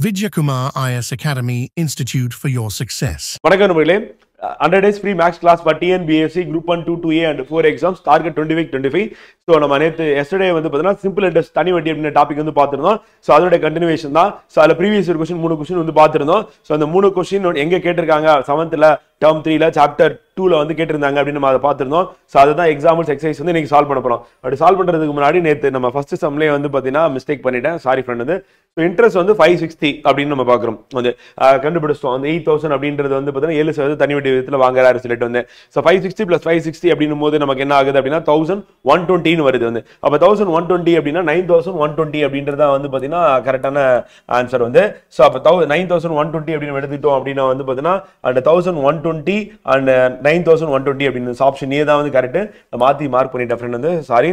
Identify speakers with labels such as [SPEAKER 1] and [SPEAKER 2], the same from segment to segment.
[SPEAKER 1] Vidyakumar IS Academy Institute for your success.
[SPEAKER 2] வணக்கம் நண்பர்களே 100 days free max class for TNBSC Group 1, 2, 2A and 4 exams target 25. So நம்ம நேற்று yesterday வந்து பார்த்தீங்கன்னா simple interest தனி வட்டி அப்படின்ற டாபிக் வந்து பார்த்துருந்தோம். ஸோ அதோட கண்டினியூஷன் தான். ஸோ அதில் ப்ரீவியஸ் இயர் கொஸ்டின் 3 கொஸ்டின் வந்து பார்த்துருந்தோம். ஸோ அந்த 3 கொஸ்டின் எங்கே கேட்டிருக்காங்க 7th டேர்ம் 3 சாப்டர் 2 வந்து கேட்டிருந்தாங்க அப்படின்னு நம்ம அதை பார்த்துருந்தோம். ஸோ அதுதான் எக்ஸாம்பிள்ஸ் எக்ஸசைஸ் வந்து இன்னைக்கு சால்வ் பண்ண போகிறோம். அப்படி சால்வ் பண்ணுறதுக்கு முன்னாடி நேற்று நம்ம ஃபர்ஸ்ட் சம்லேயே வந்து பார்த்தீங்கன்னா மிஸ்டேக் பண்ணிட்டேன், சாரி ஃப்ரெண்ட். வந்து இன்ட்ரெஸ்ட் வந்து 560 அப்படின்னு நம்ம பார்க்குறோம். வந்து கண்டுபிடிச்சோம் அந்த 8000 அப்படின்றது வந்து பார்த்தீங்கன்னா 7% தனி வட்டி விதத்தில் வாங்குறாரு சொல்லிட்டு வந்து. ஸோ 560 + 560 அப்படின்னும் போது நமக்கு என்ன ஆகுது அப்படின்னா 1120 வருது. வந்து அப்போ 1120 அப்படின்னா 9120 அப்படின்றத வந்து பார்த்தீங்கன்னா கரெக்டான ஆன்சர் வந்து. ஸோ அப்போ 9120 அப்படின்னு எடுத்துக்கிட்டோம் அப்படின்னா வந்து பார்த்தீங்கன்னா அந்த 1120 அண்ட் 9120 அப்படின்னு ஆப்ஷன் ஏ தான் வந்து கரெக்ட். மாற்றி மார்க் பண்ணிட்டேன் ஃப்ரெண்ட் வந்து, சாரி.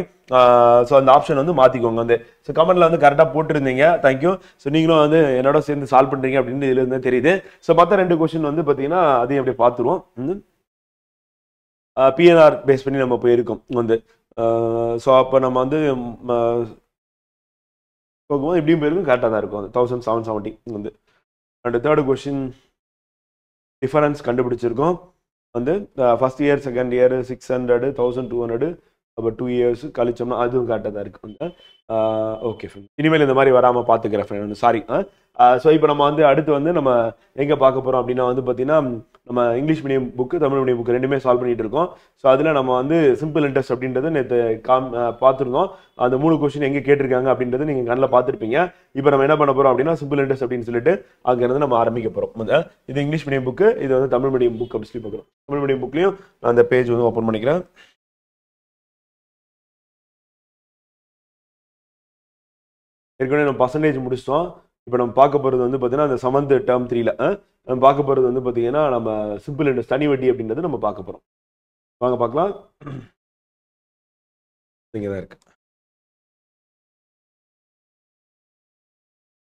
[SPEAKER 2] ஸோ அந்த ஆப்ஷன் வந்து மாற்றிக்கோங்க வந்து. ஸோ கமெண்ட்ல வந்து கரெக்டாக போட்டுருந்தீங்க, தேங்க்யூ. ஸோ நீங்களும் வந்து என்னோட சேர்ந்து சால்வ் பண்ணுறீங்க அப்படின்னு இதுல இருந்து தெரியுது. ஸோ மற்ற 2 கொஸ்டின் வந்து பார்த்தீங்கன்னா அதையும் அப்படியே பார்த்துருவோம். பிஎன்ஆர் பேஸ் பண்ணி நம்ம போயிருக்கோம் வந்து. ஸோ அப்போ நம்ம வந்து போகும்போது இப்படியும் போயிருக்கும், கரெக்டாக தான் இருக்கும். 1770 வந்து. அண்ட் தேர்ட் கொஸ்டின் டிஃபரன்ஸ் கண்டுபிடிச்சிருக்கோம் வந்து. ஃபர்ஸ்ட் இயர் செகண்ட் இயர் 600 1200 அப்போ 2 இயர்ஸ் கழிச்சோம்னா அதுவும் கரெக்டாக தான் இருக்கு வந்து. ஓகே ஃப்ரெண்ட், இனிமேல் இந்த மாதிரி வராமல் பார்த்துக்கிறேன் ஃப்ரெண்ட், சாரி. ஸோ இப்போ நம்ம வந்து அடுத்து வந்து நம்ம எங்கே பார்க்க போகிறோம் அப்படின்னா வந்து பார்த்தீங்கன்னா நம்ம English medium book Tamil medium book ரெண்டுமே சால்வ் பண்ணிட்டு இருக்கோம். ஸோ அதில் நம்ம வந்து சிம்பிள் இன்ட்ரெஸ்ட் அப்படின்றது நேற்று பார்த்துருந்தோம். அந்த 3 கொஸ்டின் எங்கே கேட்டிருக்காங்க அப்படின்றது நீங்கள் கண்ணில் பார்த்துருப்பீங்க. இப்போ நம்ம என்ன பண்ண போகிறோம் அப்படின்னா சிம்பிள் இன்ட்ரெஸ்ட் அப்படின்னு சொல்லிட்டு அங்கேருந்து நம்ம ஆரம்பிக்க போகிறோம். இது இங்கிலீஷ் மீடியம் புக்கு, இது வந்து தமிழ் மீடியம் புக் அப்படி சொல்லி பார்க்குறோம். தமிழ் மீடியம் புக்லையும் அந்த பேஜ் வந்து ஓப்பன் பண்ணிக்கிறேன். ஏற்கனவே நம்ம பர்சன்டேஜ் முடிச்சிட்டோம். இப்போ நம்ம பார்க்க போகிறது வந்து பார்த்தீங்கன்னா அந்த 7th டேர்ம் 3 நம்ம பார்க்க போகிறது வந்து பார்த்தீங்கன்னா நம்ம சிம்பிள் இன்ட்ரெஸ்ட் தனி வட்டி அப்படின்றது நம்ம பார்க்க போகிறோம். வாங்க பார்க்கலாம். இங்கே தான் இருக்கு.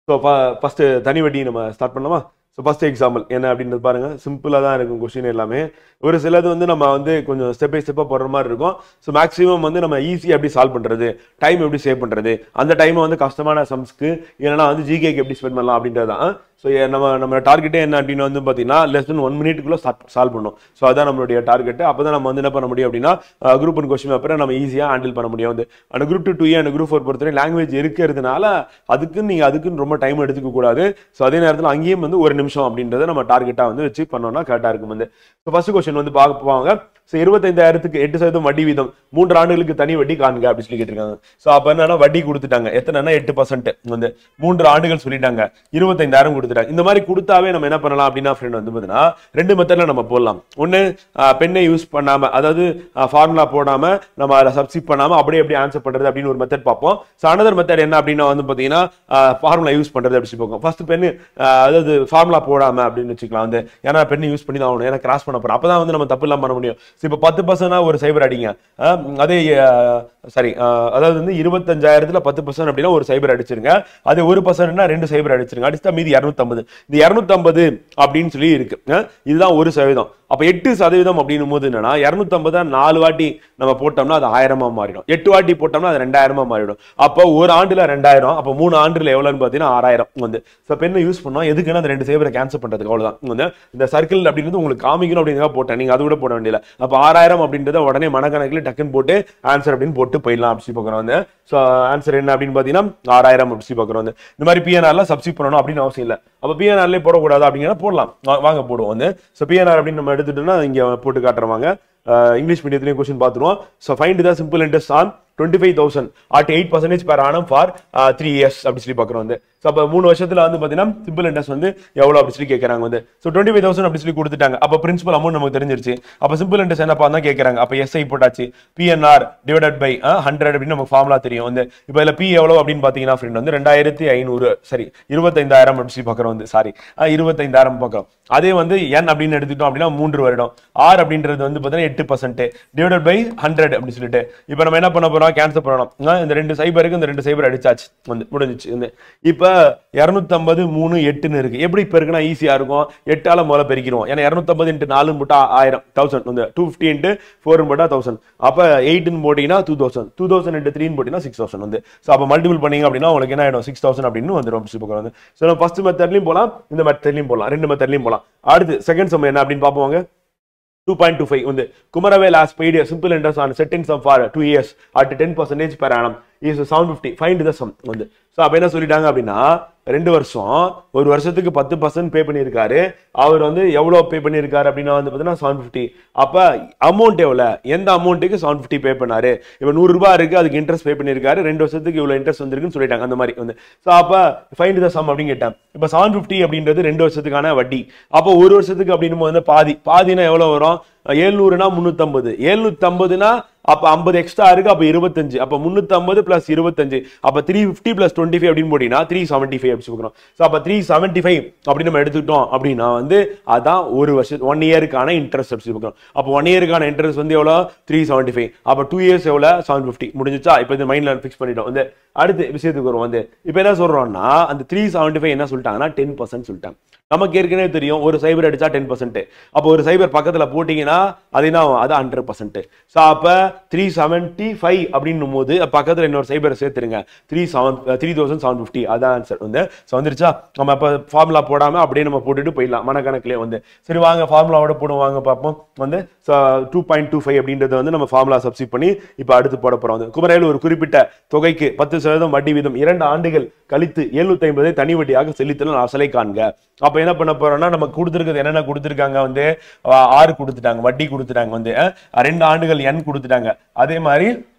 [SPEAKER 2] ஸோ ஃபர்ஸ்ட் தனி வட்டி நம்ம ஸ்டார்ட் பண்ணலாமா? ஸோ ஃபர்ஸ்ட் எக்ஸாம்பிள் என்ன அப்படின்றது பாருங்க, சிம்பிளாக தான் இருக்கும் கொஸ்டின் எல்லாமே. ஒரு சிலது வந்து நம்ம வந்து கொஞ்சம் ஸ்டெப் பை ஸ்டெப்பாக போடுற மாதிரி இருக்கும். ஸோ மேக்ஸிமம் வந்து நம்ம ஈஸியாக எப்படி சால்வ் பண்ணுறது, டைம் எப்படி சேவ் பண்ணுறது, அந்த டைமை வந்து கஷ்டமான சம்ஸ்க்கு இல்லைனா வந்து ஜிகேக்கு எப்படி ஸ்பெண்ட் பண்ணலாம் அப்படின்றது தான். ஸோ நம்ம டார்கெட்டே என்ன அப்படின்னு வந்து பார்த்தீங்கன்னா லெஸ் தென் 1 மினிட்குள்ளே சால்வ் பண்ணணும். ஸோ அதான் நம்மளுடைய டார்கெட். அப்போ தான் நம்ம வந்து என்ன பண்ண முடியும் அப்படின்னா குரூப் 1 கொஸ்டின் பேப்பரை நம்ம ஈஸியாக ஹேண்டில் பண்ண முடியும். வந்து அந்த குரூப் 2, 2A அண்ட் குரூப் 4 பொறுத்தவரை லாங்குவேஜ் இருக்கிறதுனால அதுக்குன்னு ரொம்ப டைம் எடுத்துக்க கூடாது. ஸோ அதே நேரத்தில் அங்கேயும் வந்து 1 நிமிஷம் அப்படின்றத நம்ம டார்கெட்டாக வந்து வச்சு பண்ணோம்னா கரெக்டாக இருக்கும். வந்து ஸோ ஃபர்ஸ்ட் கொஸ்டின் வந்து பார்ப்பாங்க. ஸோ 25,000க்கு 8% வட்டி வீதம் 3 ஆண்டுகளுக்கு தனி வட்டி காண்க அப்படின்னு சொல்லி கேட்டிருக்காங்க. ஸோ அப்போ என்னன்னா வட்டி கொடுத்துட்டாங்க, எத்தனைன்னா 8% வந்து 3 ஆண்டுகள் சொல்லிட்டாங்க, 25,000 கொடுத்துட்டாங்க. இந்த மாதிரி கொடுத்தாவே நம்ம என்ன பண்ணலாம் அப்படின்னா ஃப்ரெண்ட் வந்து பார்த்தீங்கன்னா 2 மெத்தட்ல நம்ம போடலாம். ஒன்று பெண்ணை யூஸ் பண்ணாம, அதாவது ஃபார்முலா போடாம நம்ம அதை சப்ஸ்டிட் பண்ணாம அப்படியே எப்படி ஆன்சர் பண்றது அப்படின்னு ஒரு மெத்தட் பார்ப்போம். ஸோ அனதர் மெத்தட் என்ன அப்படின்னா வந்து பார்த்தீங்கன்னா ஃபார்முலா யூஸ் பண்றது அப்படி சொல்லி பார்ப்போம். ஃபர்ஸ்ட் பெண்ணு அதாவது ஃபார்முலா போடாம அப்படின்னு வச்சுக்கலாம் வந்து, ஏன்னா பெண்ணை யூஸ் பண்ணி தான் ஆகணும், ஏன்னா கிராஸ் பண்ண போறோம், அப்பதான் வந்து நம்ம தப்பு இல்லாம பண்ண முடியும். இப்போ 10% ஒரு சைபர் அடிங்க, அதே சாரி அதாவது வந்து 25,000ல 10% அப்படின்னா ஒரு சைபர் அடிச்சிருங்க, அது 1%னா 2 சைபர் அடிச்சிருங்க, அடிச்சா மீதி 250. இந்த 250 அப்படின்னு சொல்லி இருக்கு, இதுதான் 1%. அப்ப 8% அப்படின்னும் போது என்னன்னா 250 4 வாட்டி நம்ம போட்டோம்னா அது 1000 மாறிடும், 8 வாட்டி போட்டோம்னா அது 2000 மாறிடும். அப்போ ஒரு ஆண்டுல 2000, அப்போ 3 ஆண்டுல எவ்வளவுன்னு பாத்தீங்கன்னா 6000 வந்து. பெண்ணை யூஸ் பண்ணோம் எதுக்குன்னா அந்த 2 சைபரை கேன்சல் பண்றதுக்கு, அவ்வளவுதான். வந்து இந்த சர்க்கிள் அப்படின்றது உங்களுக்கு காமிக்கணும் அப்படிங்கிறத போட்டேன், நீங்க அது கூட போட வேண்டியல. அப்ப 6000 அப்படின்றத உடனே மனக்கணக்கில் டக்குன்னு போட்டு ஆன்சர் அப்படின்னு போட்டு போயிடலாம் அப்படி பார்க்குறோம். வந்து ஸோ ஆன்சர் என்ன அப்படின்னு பாத்தீங்கன்னா 6000 அப்படி பார்க்குறோம். வந்து இந்த மாதிரி பிஎன்ஆர்ல சப்ஸ்டிட் பண்ணணும் அப்படின்னு அவசியம் இல்லை. அப்ப பிஎன்ஆர்லேயே போடக்கூடாது அப்படிங்கிற போடலாம், வாங்க போடுவோம். வந்து ஸோ பிஎன்ஆர் அப்படின்னு நம்ம எடுத்துட்டோம்னா இங்க போட்டு காட்டுறவாங்க. இங்கிலீஷ் மீடியத்திலையும் கொஸ்டின் பார்த்துருவோம். So find the simple interest on 25,000 at 8% per annum for 3 years அப்படி சொல்லி பார்க்குறோம். வந்து ஸோ அப்போ 3 வருஷத்துல வந்து பார்த்தீங்கன்னா சிம்பிள் இன்ட்ரெஸ்ட் வந்து எவ்வளோ அப்படி சொல்லி கேட்குறாங்க. வந்து ஸோ 25,000 அப்படி சொல்லி கொடுத்துட்டாங்க. அப்போ பிரின்சிபல் அமௌண்ட் நமக்கு தெரிஞ்சிருச்சு. அப்போ சிம்பிள் இன்ட்ரெஸ்ட் என்னப்பா தான் கேட்குறாங்க. அப்போ எஸ்ஐ போட்டாச்சு, பிஎன்ஆர் டிவைடட் பை 100 அப்படின்னு நமக்கு ஃபார்முலா தெரியும். வந்து இப்போ இதில் பி எவ்வளோ அப்படின்னு பார்த்தீங்கன்னா ஃப்ரெண்ட் வந்து 2500, சரி 25,000 அப்படி சொல்லி பார்க்குறோம். வந்து சாரி 25,000 பார்க்குறோம். அதே வந்து என் அப்படின்னு எடுத்துட்டோம் அப்படின்னா 3 வருடம், ஆர் அப்படின்றது வந்து பார்த்தீங்கன்னா 8% டிவைடட் பை 100 அப்படின்னு சொல்லிட்டு இப்போ நம்ம என்ன பண்ண போறோம், கேன்சல் பண்ணணும். இந்த 2 சைபருக்கு இந்த 2 சைபர் அடிச்சாச்சு, வந்து முடிஞ்சிச்சு. வந்து இப்போ 250 3 8ன்னு இருக்கு. எப்படி பெருக்குனா ஈஸியா இருக்கும்? 8ஆல முதல்ல பெருக்கிடுவோம். ஏன்னா 250 × 4 போட்டா 1000 1000 வந்து 250 × 4 போட்டா 1000. அப்ப 8ன்னு போட்டீங்கன்னா 2000 2000 × 3 போட்டீங்கன்னா 6000 வந்து. சோ அப்ப மல்டிபிள் பண்ணீங்க அப்படின்னா உங்களுக்கு என்ன ஆயிடும்? 6000 அப்படின்னு வந்துரும். வந்து சோ நம்ம ஃபர்ஸ்ட் மெத்தட்லயும் போலாம், இந்த மெத்தட்லயும் போலாம், ரெண்டு மெத்தட்லயும் போலாம். அடுத்து செகண்ட் சம் என்ன அப்படின்னு பாப்போம். 2.25 வந்து Kumaravel has paid a simple interest on set in sum for 2 years at 10% per annum is 750. Find the sum வந்து. சோ அப்ப என்ன சொல்லிட்டாங்க அப்படின்னா 2 வருஷம், ஒரு வருஷத்துக்கு 10% பே பண்ணியிருக்காரு. அவர் வந்து எவ்வளவு பே பண்ணியிருக்காரு அப்படின்னா வந்து பார்த்தீங்கன்னா 750. அப்ப அமௌண்ட் எவ்வளவு, எந்த அமௌண்ட்டுக்கு 750 பே பண்ணாரு? இப்ப 100 ரூபாய் இருக்கு, அதுக்கு இன்ட்ரெஸ்ட் பே பண்ணியிருக்காரு, 2 வருஷத்துக்கு இவ்வளவு இன்ட்ரெஸ்ட் வந்திருக்குன்னு சொல்லிட்டாங்க. அந்த மாதிரி வந்து சோ அப்ப ஃபைண்ட் த சம் அப்படின்னு கேட்டேன். இப்ப 750 அப்படின்றது 2 வருஷத்துக்கான வட்டி. அப்போ ஒரு வருஷத்துக்கு அப்படின்னும் போது பாதினா எவ்வளவு வரும்? 700னா 350, 750னா அப்ப 50 எக்ஸ்ட்ரா இருக்கு, அப்ப 25, அப்ப 350 பிளஸ் 25, அப்ப 350 பிளஸ் 25 அப்படின்னு போட்டீங்கன்னா 375 அப்படி சொல்றோம். சோ அப்ப 375 அப்படி நம்ம எடுத்துக்கிட்டோம் அப்படின்னா வந்து அதான் ஒரு வருஷம் 1 இயருக்கான இன்ட்ரெஸ்ட் அப்படி சொல்றோம். அப்ப 1 இயருக்கான இன்ட்ரெஸ்ட் வந்து எவ்வளவு? 375. அப்ப 2 இயர்ஸ் எவ்வளவு? 750 முடிஞ்சுச்சா? இப்ப இந்த மைண்ட்ல ஃபிக்ஸ் பண்ணிட்டோம். வந்து அடுத்த விஷயத்துக்கு வரும். வந்து இப்ப என்ன சொல்றோம்னா அந்த 375 என்ன சொல்லிட்டாங்கன்னா 10% சொல்லிட்டாங்க. நமக்கு ஏற்கனவே தெரியும் ஒரு சைபர் அடிச்சா 10%. அப்போ ஒரு சைபர் பக்கத்துல போட்டீங்கன்னா அது என்ன ஆகும்? அது 100%. சோ அப்ப 375 அப்படின்னும் போது பக்கத்துல இன்னொரு சைபரை சேர்த்துருங்க, 3750. அதான் ஆன்சர் வந்து. சோ வந்துருச்சா? நம்ம அப்ப ஃபார்முலா போடாம அப்படியே நம்ம போட்டுட்டு போயிடலாம் மனக்கணக்கிலே வந்து. சரி வாங்க ஃபார்முலாவோட போடுவாங்க பார்ப்போம். வந்து 2.25 அப்படின்றத வந்து நம்ம ஃபார்முலா சப்ஸ்டிட் பண்ணி இப்ப அடுத்து போட போறோம். வந்து குமரவேல் ஒரு குறிப்பிட்ட தொகைக்கு 10% வட்டி வீதம் 2 ஆண்டுகள் கழித்து 750 தனி வட்டியாக செலுத்தணும் அசலை காண்க. அப்ப என்ன பண்ண போறோம்னா நம்ம கொடுத்துருக்கிறது என்னென்ன கொடுத்துருக்காங்க? வந்து 6 கொடுத்துட்டாங்க, வட்டி கொடுத்துட்டாங்க, வந்து 2 ஆண்டுகள் n கொடுத்துட்டாங்க. அதே மாதிரி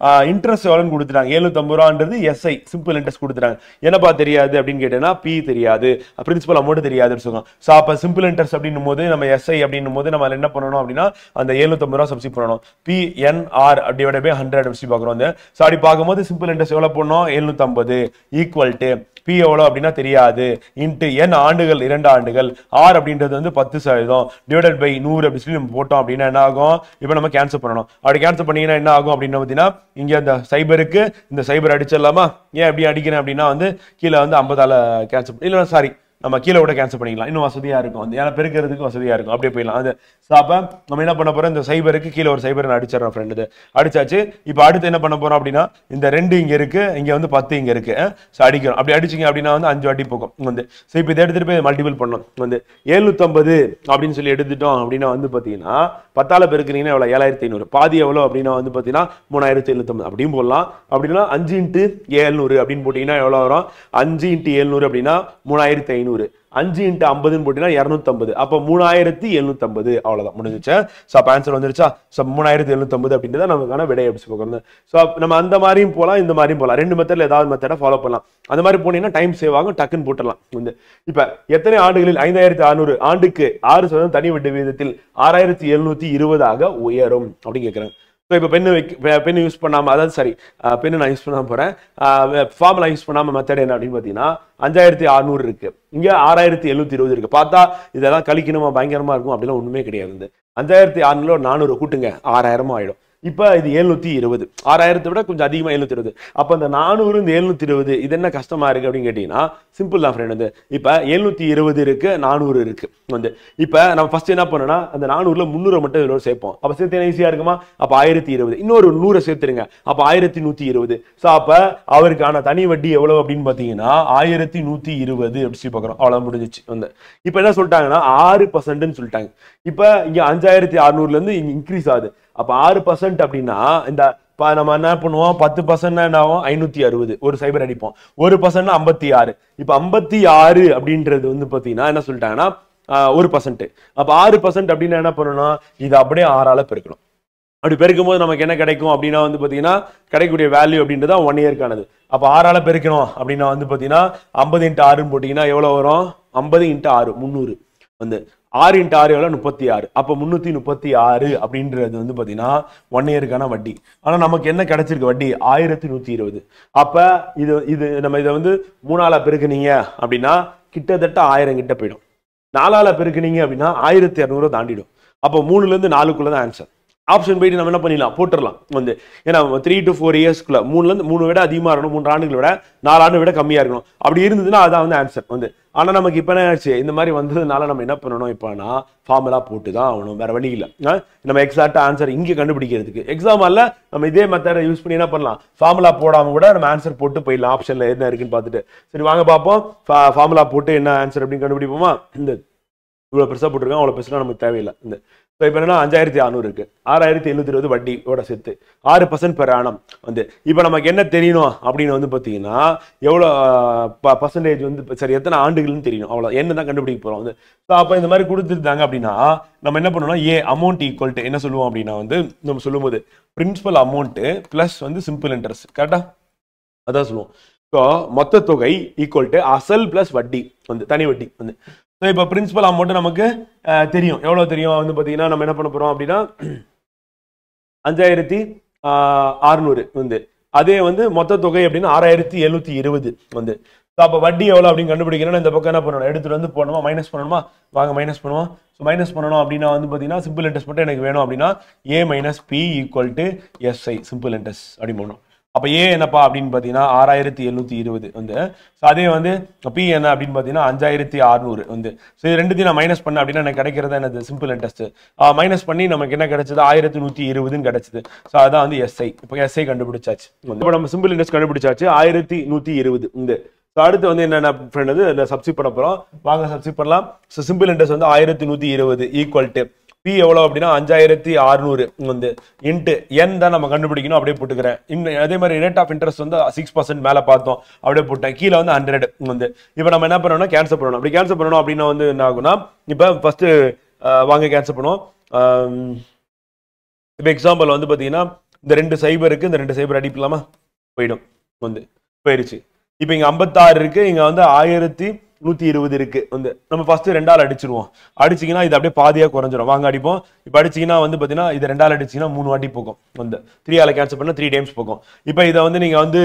[SPEAKER 2] இன்ட்ரெஸ்ட் எவ்வளவுன்னு கொடுத்துட்டாங்க, 750 ரூபான்றது எஸ்ஐ சிம்பிள் இன்ட்ரெஸ்ட் கொடுத்துட்டாங்க. என்னப்பா தெரியாது அப்படின்னு கேட்டேன்னா பி தெரியாது, பிரின்சிபல் அமௌண்ட் தெரியாதுன்னு சொல்லுவோம். சோ அப்ப சிம்பிள் இன்ட்ரெஸ்ட் அப்படின்னும் போது நம்ம எஸ்ஐ அப்படின்னும் போது நம்ம என்ன பண்ணணும் அப்படின்னா அந்த 750 ரூபாய் சப்ஸ்டிட் பண்ணணும். P N R divided by 100 அப்படி பார்க்குறோம். வந்து சோ அப்படி பார்க்கும்போது சிம்பிள் இன்ட்ரெஸ்ட் எவ்வளவு பண்ணணும்? 750 ஈக்குவல் டு பி எவ்வளவு அப்படின்னா தெரியாது, இன்ட்டு n ஆண்டுகள் 2 ஆண்டுகள், ஆர் அப்படின்றது வந்து 10% டிவைடட் பை 100 அப்படி சொல்லி நம்ம போட்டோம் அப்படின்னா என்ன ஆகும்? இப்போ நம்ம கேன்சல் பண்ணணும். அப்படி கேன்சல் பண்ணீங்கன்னா என்ன ஆகும் அப்படின்னு பார்த்தீங்கன்னா இங்க இந்த சைபருக்கு இந்த சைபர் அடிச்சிடலாமா? ஏன் அப்படி அடிக்கிறேன் அப்படின்னா வந்து கீழே வந்து 50ஆல கேன்சல் இல்லைன்னா சாரி நம்ம கீழே விட கேன்சல் பண்ணிக்கலாம், இன்னும் வசதியா இருக்கும். வந்து ஏன்னா பெருக்கிறதுக்கு வசதியா இருக்கும், அப்படியே போயிடலாம். அது அப்ப நம்ம என்ன பண்ண போறோம்? இந்த சைபருக்கு கீழே ஒரு சைபர் அடிச்சிடறோம் ஃப்ரெண்டு, அடிச்சாச்சு. இப்போ அடுத்து என்ன பண்ண போறோம் அப்படின்னா இந்த 2 இங்க இருக்கு, இங்க வந்து 10 இங்க இருக்கு. சோ அடிக்கிறோம். அப்படி அடிச்சிங்க அப்படின்னா வந்து 5 வாட்டி போகும் வந்து. சோ இப்போ இதை எடுத்துட்டு போய் மல்டிபிள் பண்ணணும். வந்து 750 அப்படின்னு சொல்லி எடுத்துட்டோம் அப்படின்னா வந்து பாத்தீங்கன்னா 10ஆல பெருக்கிறீங்கன்னா எவ்வளவு? 7500. பாதி எவ்வளவு அப்படின்னா வந்து பாத்தீங்கன்னா 3750 அப்படியும் போடலாம். அப்படின்னா 5 × 700 அப்படின்னு போட்டீங்கன்னா எவ்வளவு வரும்? 5 × 700 அப்படின்னா 3500. 5 × 50 போட்டீங்கன்னா 250. அப்ப 3750 அவ்வளவுதான், முடிஞ்சிச்சு. சோ அப்ப ஆன்சர் வந்துருச்சா? சோ 3750 அப்படின்றது நமக்கான விடை அப்படி சொல்லுவாங்க. சோ நம்ம அந்த மாதிரியும் போலாம், இந்த மாதிரியும் போலாம். ரெண்டு மெத்தட்ல ஏதாவது மெத்தட ஃபாலோ பண்ணலாம். அந்த மாதிரி போனீங்கன்னா டைம் சேவ் ஆகும், டக்குன்னு போட்டுடலாம். வந்து இப்ப எத்தனை ஆண்டுகளில் 5600 ஆண்டுக்கு 6% தனி வட்டி விகிதத்தில் 6720 உயரும் அப்படின்னு கேட்கிறேன். இப்போ பென்னு யூஸ் பண்ணாம, அதாவது சரி பென்னு நான் யூஸ் பண்ணாம போறேன், ஃபார்முலா யூஸ் பண்ணாம மெத்தட் என்ன அப்படின்னு பாத்தீங்கன்னா 5600 இருக்கு, இங்க 6720 இருக்கு. பார்த்தா இதெல்லாம் கழிக்கணுமா பயங்கரமா இருக்கும், அப்படிலாம் ஒண்ணுமே கிடையாது. 5600 400 கூட்டுங்க 6000 ஆயிடும். இப்ப இது 720, 6000 விட கொஞ்சம் அதிகமா 720. அப்ப இந்த 400 இந்த 720 இது என்ன கஷ்டமா இருக்கு அப்படின்னு கேட்டீங்கன்னா சிம்பிள் தான் ஃப்ரெண்ட். வந்து இப்ப 720 இருக்கு, 400 இருக்கு. வந்து இப்ப நம்ம ஃபர்ஸ்ட் என்ன பண்ணோம்னா அந்த 400ல 300 மட்டும் இதோட சேர்ப்போம். அப்ப சேர்த்து ஈஸியா இருக்குமா? அப்ப 1020, இன்னொரு 100 சேர்த்துருங்க, அப்ப 1120. சோ அப்ப அவருக்கான தனி வட்டி எவ்வளவு அப்படின்னு பாத்தீங்கன்னா 1120 அப்படி பாக்குறோம். அவ்வளவு முடிஞ்சிச்சு. வந்து இப்ப என்ன சொல்லிட்டாங்கன்னா 6% சொல்லிட்டாங்க. இப்ப இங்க 5600ல இருந்து இங்க இன்க்ரீஸ் ஆகுது. அப்ப 6% அப்படின்னா இந்த நம்ம என்ன பண்ணுவோம்? 10% என்ன ஆகும்? 560. ஒரு சைபர் அடிப்போம். 1% 56. இப்ப 56 அப்படின்றது வந்து பாத்தீங்கன்னா என்ன சொல்லிட்டாங்கன்னா 1%. அப்ப 6% அப்படின்னா என்ன பண்ணணும்? இது அப்படியே 6ஆல பெருக்கணும். அப்படி பெருக்கும் போது நமக்கு என்ன கிடைக்கும் அப்படின்னா வந்து பாத்தீங்கன்னா கிடைக்கக்கூடிய வேல்யூ அப்படின்றது 1 இயர்க்கானது. அப்ப 6ஆல பெருக்கணும் அப்படின்னா வந்து பாத்தீங்கன்னா 50 × 6 போட்டீங்கன்னா எவ்வளவு வரும்? 50 × 6 300. வந்து 6 × 6 எவ்வளவு? 36. அப்ப 336 அப்படின்றது வந்து பாத்தீங்கன்னா 1 இயருக்கான வட்டி. ஆனா நமக்கு என்ன கிடைச்சிருக்கு வட்டி? 1120. அப்ப இது நம்ம இதை வந்து 3ஆல பெருக்குனீங்க அப்படின்னா கிட்டத்தட்ட 1000 கிட்ட போயிடும். 4ஆல பெருக்குனீங்க அப்படின்னா 1200 தாண்டிடும். அப்ப 3ல இருந்து 4க்குள்ளதான் ஆன்சர். ஆப்ஷன் போயிட்டு நம்ம என்ன பண்ணிடலாம் போட்டுடலாம் வந்து ஏன்னா 3 to 4 இயர்ஸ்க்குள்ள 3 விட அதிகமாக இருக்கணும் 3 ஆண்டுகளை விட 4 ஆண்டு விட கம்மியாக இருக்கணும் அப்படி இருந்ததுன்னா அதான் வந்து ஆன்சர் வந்து ஆனால் நமக்கு இப்போ என்ன ஆச்சு இந்த மாதிரி வந்ததுனால நம்ம என்ன பண்ணணும் இப்போனா ஃபார்முலா போட்டு தான் ஆகணும் வேற வழி இல்லை நம்ம எக்ஸாக்டாக ஆன்சர் இங்கே கண்டுபிடிக்கிறதுக்கு எக்ஸாம்பிள் நம்ம இதே மெத்தடை யூஸ் பண்ணி என்ன பண்ணலாம் ஃபார்முலா போடாமல் கூட நம்ம ஆன்சர் போட்டு போயிடலாம் ஆப்ஷனில் என்ன இருக்குன்னு பார்த்துட்டு சரி வாங்க பார்ப்போம் ஃபார்முலா போட்டு என்ன ஆன்சர் அப்படின்னு கண்டுபிடிப்போமா இந்த இவ்வளோ பெருசாக போட்டிருக்கோம் அவ்வளோ பெருசாக நமக்கு தேவையில்லை இந்த இப்போ இப்போ என்னன்னா 5600 இருக்கு 6720 வட்டியோட சேர்த்து 6% பெர் ஆனம் வந்து இப்போ நமக்கு என்ன தெரியணும் அப்படின்னு வந்து பார்த்தீங்கன்னா எவ்வளோ பர்சன்டேஜ் வந்து சரி எத்தனை ஆண்டுகள்னு தெரியணும் அவ்வளோ என்ன தான் கண்டுபிடிக்க போகிறோம் வந்து ஸோ அப்போ இந்த மாதிரி கொடுத்துருந்தாங்க அப்படின்னா நம்ம என்ன பண்ணணும் அமௌண்ட் ஈக்குவல் டு என்ன சொல்லுவோம் அப்படின்னா வந்து நம்ம சொல்லும்போது பிரின்சிபல் அமௌண்ட்டு ப்ளஸ் வந்து சிம்பிள் இன்ட்ரெஸ்ட் கரெக்டாக அதான் சொல்லுவோம் ஸோ மொத்த தொகை ஈக்குவல் டு அசல் ப்ளஸ் வட்டி வந்து தனி வட்டி வந்து ஸோ இப்போ பிரின்சிபல் அமௌண்ட் நமக்கு தெரியும் எவ்வளோ தெரியும் வந்து பார்த்தீங்கன்னா நம்ம என்ன பண்ண போகிறோம் அப்படின்னா 5600 வந்து அதே வந்து மொத்த தொகை அப்படின்னா 6720 வந்து ஸோ அப்போ வட்டி எவ்வளோ அப்படின்னு கண்டுபிடிக்கணும்னா இந்த பக்கம் என்ன பண்ணணும் எடுத்துகிட்டு வந்து போடணுமா மைனஸ் பண்ணணுமா வாங்க மைனஸ் பண்ணுவோம் ஸோ மைனஸ் பண்ணணும் அப்படின்னா வந்து பார்த்தீங்கன்னா சிம்பிள் இன்ட்ரெஸ்ட் மட்டும் எனக்கு வேணும் அப்படின்னா A minus B equal to SI simple interest அப்படின்னு போடணும் அப்போ ஏ என்னப்பா அப்படின்னு பார்த்தீங்கன்னா 6720 வந்து ஸோ அதே வந்து பி என்ன அப்படின்னு பார்த்தீங்கன்னா 5600 வந்து ஸோ இது ரெண்டுத்தையும் நான் மைனஸ் பண்ண அப்படின்னா எனக்கு கிடைக்கிறது என்னது சிம்பிள் இன்ட்ரெஸ்ட் மைனஸ் பண்ணி நமக்கு என்ன கிடைச்சது 1120 கிடைச்சது ஸோ அதான் வந்து SI இப்போ SI கண்டுபிடிச்சாச்சு இப்போ நம்ம சிம்பிள் இன்ட்ரெஸ்ட் கண்டுபிடிச்சாச்சு 1120 இந்த ஸோ அடுத்து வந்து என்னென்ன ஃப்ரெண்ட் வந்து இந்த சப்ஸ்டிட் பண்ண போகிறோம் வாங்க சப்ஸ்டிட் பண்ணலாம் ஸோ சிம்பிள் இன்ட்ரெஸ்ட் வந்து 1120 ஈக்குவல் டு பி எவ்வளோ அப்படின்னா 5600 வந்து இன்ட்டு என் தான் நம்ம கண்டுபிடிக்கணும் அப்படியே போட்டுக்கிறேன் அதே மாதிரி ரேட் ஆஃப் இன்ட்ரெஸ்ட் வந்து 6% மேலே பார்த்தோம் அப்படியே போட்டேன் கீழே வந்து 100 வந்து இப்போ நம்ம என்ன பண்ணணும்னா கேன்சல் பண்ணணும் அப்படி கேன்சல் பண்ணணும் அப்படின்னா வந்து என்ன ஆகும்னா இப்போ ஃபர்ஸ்ட் வாங்க கேன்சல் பண்ணுவோம் இப்போ எக்ஸாம்பிள் வந்து பார்த்தீங்கன்னா இந்த 2 சைபருக்கு இந்த 2 சைபர் அடிப்பலாமா போயிடும் வந்து போயிடுச்சு இப்போ இங்கே 56 இருக்கு இங்கே வந்து 1120 இருக்கு வந்து நம்ம ஃபர்ஸ்ட் 2ஆல் அடிச்சிருவோம் அடிச்சிங்கன்னா இது அப்படியே பாதியாக குறைஞ்சிரும் வாங்க அடிப்போம் இப்போ அடிச்சிங்கன்னா வந்து பார்த்தீங்கன்னா இது 2ஆல் அடிச்சிங்கன்னா 3 வாட்டி போகும் வந்து 3ஆல் கேன்சல் பண்ணால் 3 டைம்ஸ் போகும் இப்போ இதை வந்து நீங்கள் வந்து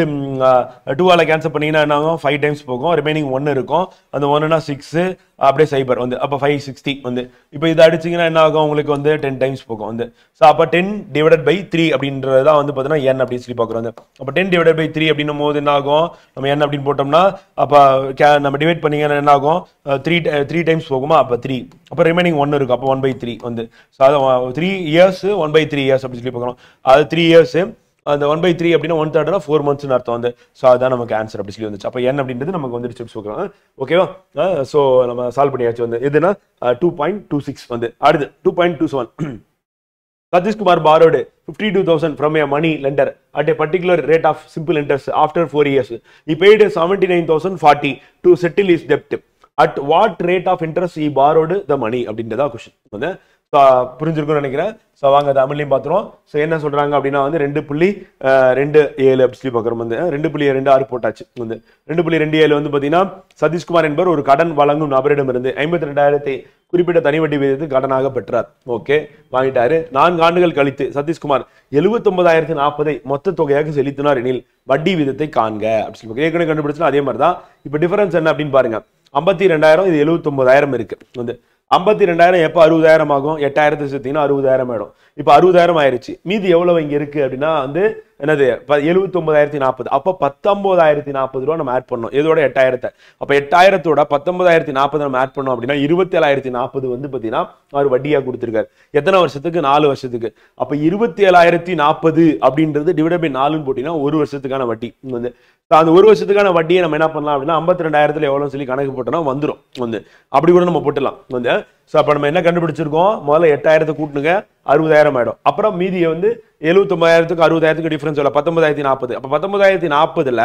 [SPEAKER 2] 2ஆல் கேன்சல் பண்ணீங்கன்னா என்ன ஆகும் 5 டைம்ஸ் போகும் ரிமைனிங் 1 இருக்கும் அந்த 1னா 6 அப்படியே சைபர் வந்து அப்போ 560 வந்து இப்போ இதை அடிச்சிங்கன்னா என்ன ஆகும் உங்களுக்கு வந்து 10 டைம்ஸ் போகும் வந்து ஸோ அப்போ 10 டிவைடட் பை 3 அப்படின்றது தான் வந்து பார்த்தீங்கன்னா n அப்படின்னு சொல்லி பார்க்குறோம் வந்து அப்போ 10 டிவைடட் பை 3 அப்படின்னும் போது என்ன ஆகும் நம்ம n அப்படின்னு போட்டோம்னா அப்போ நம்ம டிவைட் பண்ணிங்கன்னா என்ன ஆகும் 3 டைம்ஸ் போகுமா அப்போ 3 அப்போ ரிமைனிங் 1 இருக்கும் அப்போ 1/3 வந்து ஸோ அது 3 இயர்ஸ் 1/3 இயர்ஸ் அப்படின்னு சொல்லி பார்க்குறோம் அது 3 இயர்ஸ் அந்த 1/3 அப்படின்னா 1/3 4 months அர்த்தம் வந்து ஸோ அதுதான் நமக்கு ஆன்சர் அப்படி சொல்லி வந்துச்சு அப்போ n அப்படின்றது நமக்கு வந்து ஸ்டெப்ஸ் பார்க்கலாம் ஓகேவா ஸோ நம்ம சால்வ் பண்ணியாச்சு வந்து எதுனா 2.26 வந்து அடுத்து 2.27 Satish Kumar borrowed 52,000 from a money lender at a particular rate of simple interest after 4 years. He paid 79,040 to settle his debt. At what rate of interest he borrowed the money? அப்படின்றதா question வந்து புரிஞ்சிருக்கும்னு நினைக்கிறேன் so வாங்க தமிழ்லையும் பார்த்துருவோம் so என்ன சொல்றாங்க அப்படின்னா வந்து 2.27 அப்படி சொல்லி பார்க்குறோம் வந்து 2.26 போட்டாச்சு வந்து 2.27 வந்து பார்த்தீங்கன்னா சதீஷ்குமார் என்பவர் ஒரு கடன் வழங்கும் நபரிடமிருந்து 52,000 குறிப்பிட்ட தனி வட்டி விகிதத்தை கடனாக பெற்றார் ஓகே வாங்கிட்டாரு 4 ஆண்டுகள் கழித்து சதீஷ்குமார் 79,040 மொத்த தொகையாக செலுத்தினார் எனில் வட்டி விகிதத்தை காண்க அப்படி சொல்லி ஏற்கனவே கண்டுபிடிச்சா அதே மாதிரி தான் இப்போ டிஃபரன்ஸ் என்ன அப்படின்னு பாருங்க 52,000 இது 79,000 இருக்கு வந்து 52,000 எப்போ 60,000 ஆகும் 8,000 சேர்த்தீங்கன்னா 60,000 ஆயிடும் இப்போ 60,000 ஆயிருச்சு மீதி எவ்வளவு இங்க இருக்கு அப்படின்னா வந்து என்னது 79,040 அப்போ 19,040 ரூபா நம்ம ஆட் பண்ணோம் இதோட 8,000 அப்போ 8,000 19,040 நம்ம ஆட் பண்ணோம் அப்படின்னா 27,040 வந்து பார்த்தீங்கன்னா அவர் வட்டியா கொடுத்துருக்காரு எத்தனை வருஷத்துக்கு 4 வருஷத்துக்கு அப்போ 27,040 அப்படின்றது டிவைட் பை 4ன்னு போட்டீங்கன்னா 1 வருஷத்துக்கான வட்டி வந்து அந்த 1 வருஷத்துக்கான வட்டியை நம்ம என்ன பண்ணலாம் அப்படின்னா 52,000 எவ்வளவு சொல்லி கணக்கு போட்டோம்னா வந்துடும் வந்து அப்படி கூட நம்ம போட்டுலாம் வந்து ஸோ அப்போ நம்ம என்ன கண்டுபிடிச்சிருக்கோம் முதல்ல 8,000 கூட்டுனுங்க 60,000 ஆயிடும் அப்புறம் மீதியை வந்து 79,000க்கு 60,000க்கு டிஃபரன்ஸ் இல்லை 19,040 அப்போ 19,040ல